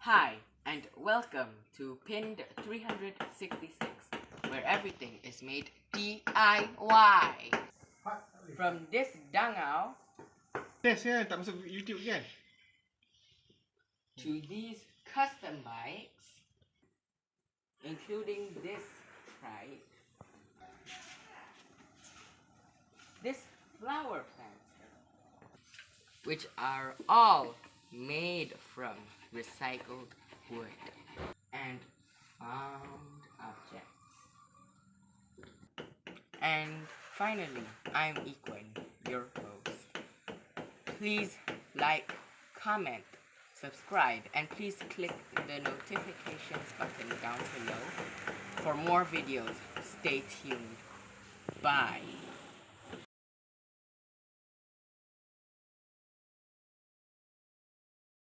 Hi, and welcome to Pinned 366, where everything is made DIY. From this dangao Test kan, tak masuk YouTube kan? to these custom bikes, including this sprite, this flower plant, which are all made from recycled wood and found objects. And finally, I'm Equin, your host. Please like, comment, subscribe, and please click the notifications button down below for more videos. Stay tuned. Bye.